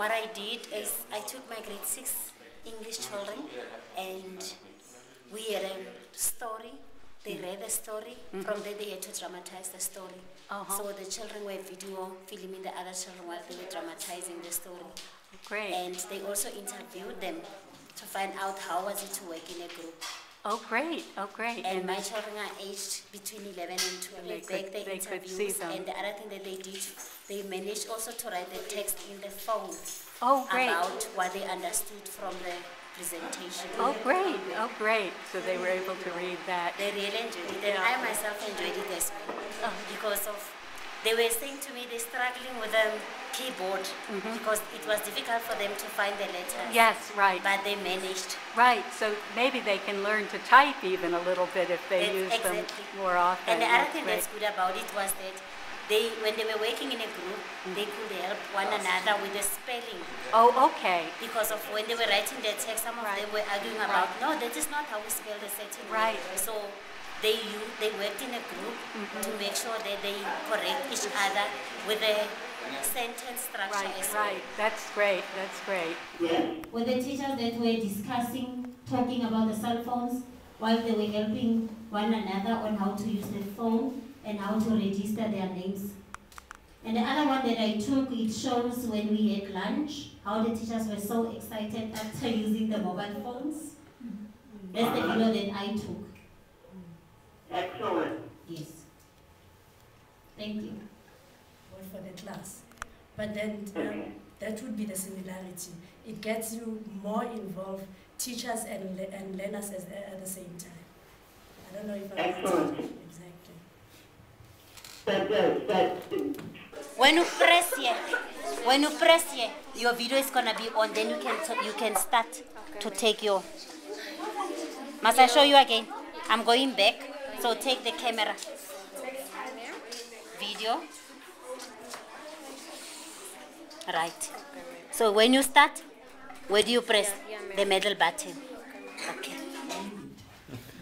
What I did is I took my grade 6 English children and we had a story. They read the story. From there they had to dramatize the story. So the children were video filming the other children while they were dramatizing the story. Great. And they also interviewed them to find out how was it to work in a group. Oh, great. Oh, great. And my children are aged between 11 and 12. They take the interviews. And the other thing that they did, they managed also to write the text in the phone. Oh, great. About what they understood from the presentation. Oh, great. Oh, great. So they were able to read that. They really enjoyed it. And I myself enjoyed it as well. Because of, they were saying to me they're struggling with the keyboard because it was difficult for them to find the letters. Yes, right. But they managed. Right. So maybe they can learn to type even a little bit if they use them more often. And the other thing that's good about it was that they, when they were working in a group, they could help one another with the spelling. Oh, okay. Because of when they were writing their text, some of them were arguing about, no, that is not how we spell the certain Right. word. So they worked in a group to make sure that they correct each other with the sentence structure as well. Right. That's great. That's great. With the teachers that were discussing, talking about the cell phones, while they were helping one another on how to use the phone and how to register their names. And the other one that I took, it shows when we had lunch, how the teachers were so excited after using the mobile phones. That's the video that I took. Excellent. Yes. Thank you. For the class. But then that would be the similarity. It gets you more involved, teachers and learners at the same time. I don't know if I Excellent. Exactly. When you press here, your video is gonna be on. Then you can start to take your. Must I show you again? I'm going back. So take the camera. Video. Right. So when you start, where do you press? The middle button. Okay.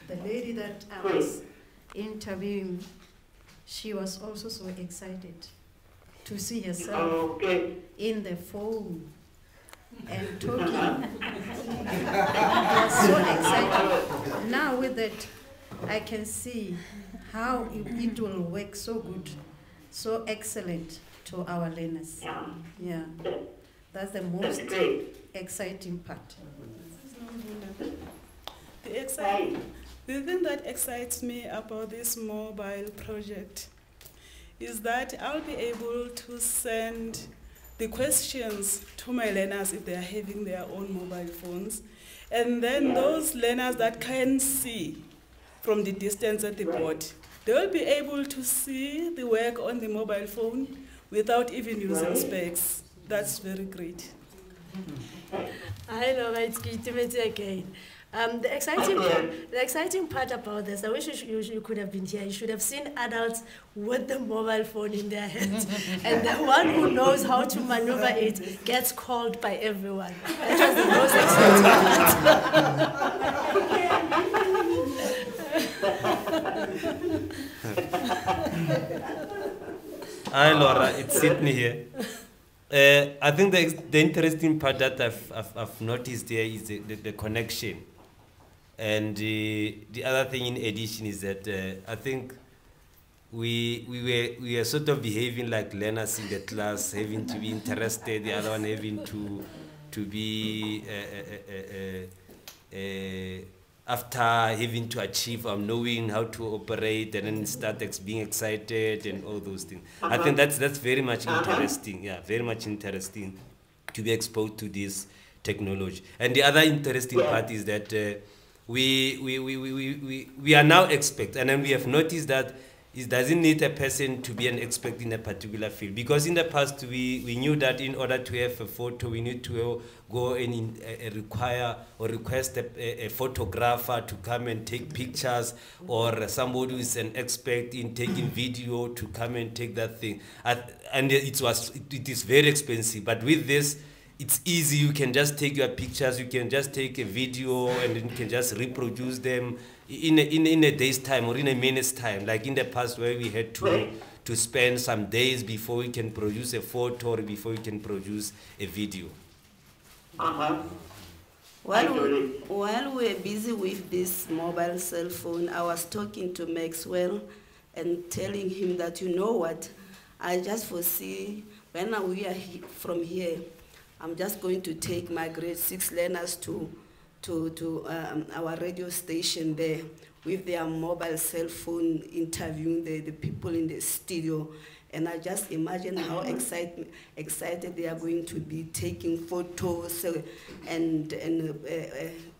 The lady that I was interviewing, she was also so excited to see herself in the phone and talking. I was so excited. Now with that, I can see how it will work so good, so excellent to our learners. Yeah, that's the most exciting part. The thing that excites me about this mobile project is that I'll be able to send the questions to my learners if they are having their own mobile phones. And then those learners that can see from the distance at the board, they will be able to see the work on the mobile phone without even using specs. That's very great. I know, it's good again. The exciting part about this, I wish you could have been here. You should have seen adults with the mobile phone in their hands. And the one who knows how to maneuver it gets called by everyone. That was the most exciting part. Hi Laura, it's Sydney here. I think the interesting part that I've noticed here is the connection. And the other thing in addition is that I think we are sort of behaving like learners in the class, having to be interested, the other one having to be after having to achieve, knowing how to operate, and then start being excited and all those things. I think that's very much interesting. Yeah, very much interesting to be exposed to this technology. And the other interesting part is that we are now experts, and then we have noticed that it doesn't need a person to be an expert in a particular field, because in the past we knew that in order to have a photo we need to go and request a photographer to come and take pictures, or somebody who is an expert in taking video to come and take that thing, and it is very expensive. But with this, it's easy. You can just take your pictures, you can just take a video, and then you can just reproduce them in a day's time or in a minute's time, like in the past where we had to spend some days before we can produce a photo or before we can produce a video. While we were busy with this mobile cell phone, I was talking to Maxwell and telling him that, you know what, I just foresee when we are from here, I'm just going to take my grade 6 learners to our radio station there with their mobile cell phone interviewing the people in the studio. And I just imagine how excited they are going to be taking photos and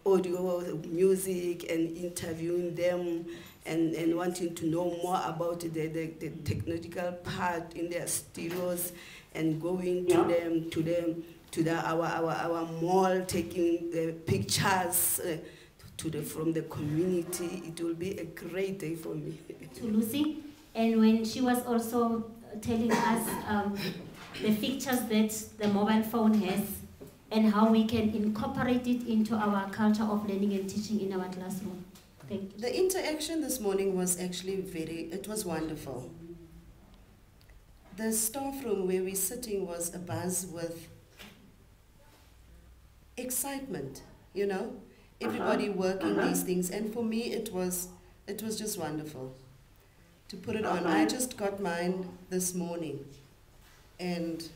audio, music, and interviewing them and wanting to know more about the technological part in their studios and going to our mall, taking pictures from the community. It will be a great day for me. To Lucy, and when she was also telling us the features that the mobile phone has and how we can incorporate it into our culture of learning and teaching in our classroom. Thank you. The interaction this morning was actually it was wonderful. The staff room where we're sitting was abuzz with excitement, you know, everybody working these things, and for me it was just wonderful to put it on. I just got mine this morning, and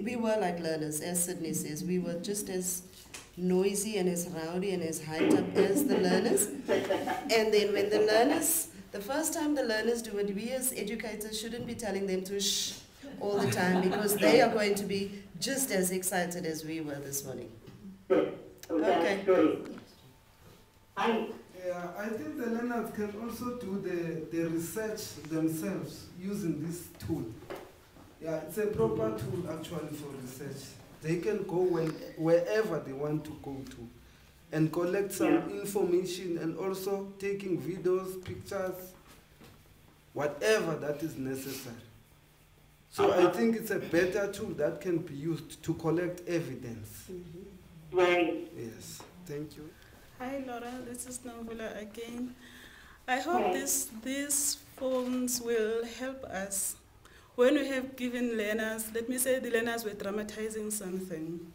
we were like learners, as Sydney says. We were just as noisy and as rowdy and as hyped up as the learners. And then when the first time the learners do it, we as educators shouldn't be telling them to shh all the time, because they are going to be just as excited as we were this morning. Okay. Yeah, I think the learners can also do the research themselves using this tool. Yeah, it's a proper tool actually for research. They can go wherever they want to go to and collect some information, and also taking videos, pictures, whatever that is necessary. So I think it's a better tool that can be used to collect evidence. Right. Yes, thank you. Hi Laura, this is Nambula again. I hope these phones will help us. When we have given learners, let me say the learners were dramatizing something,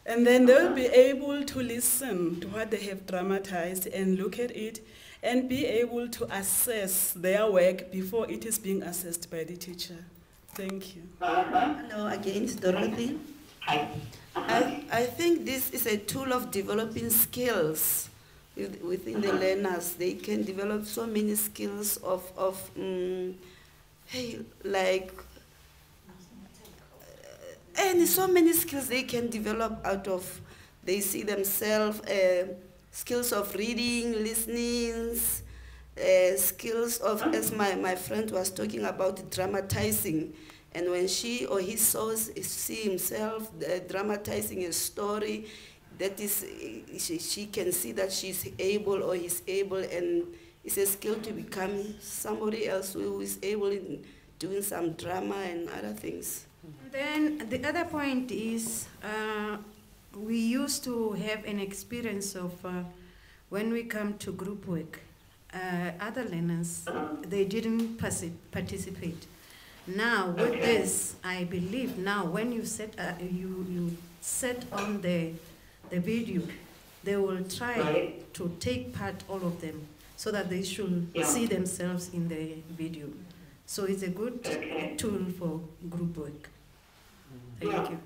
and then they will be able to listen to what they have dramatized and look at it and be able to assess their work before it is being assessed by the teacher. Thank you. Hello again, it's Dorothy. Hi. I think this is a tool of developing skills within the learners. They can develop so many skills and so many skills they can develop out of, they see themselves, skills of reading, listening, skills of, as my friend was talking about, dramatizing. And when she or he see himself dramatizing a story, that is, she can see that she's able or he's able, and it's a skill to become somebody else who is able in doing some drama and other things. Then the other point is, we used to have an experience of when we come to group work, other learners, they didn't participate. Now with this, I believe now when you set on the video, they will try to take part, all of them, so that they should see themselves in the video. So it's a good tool for group work. Thank you.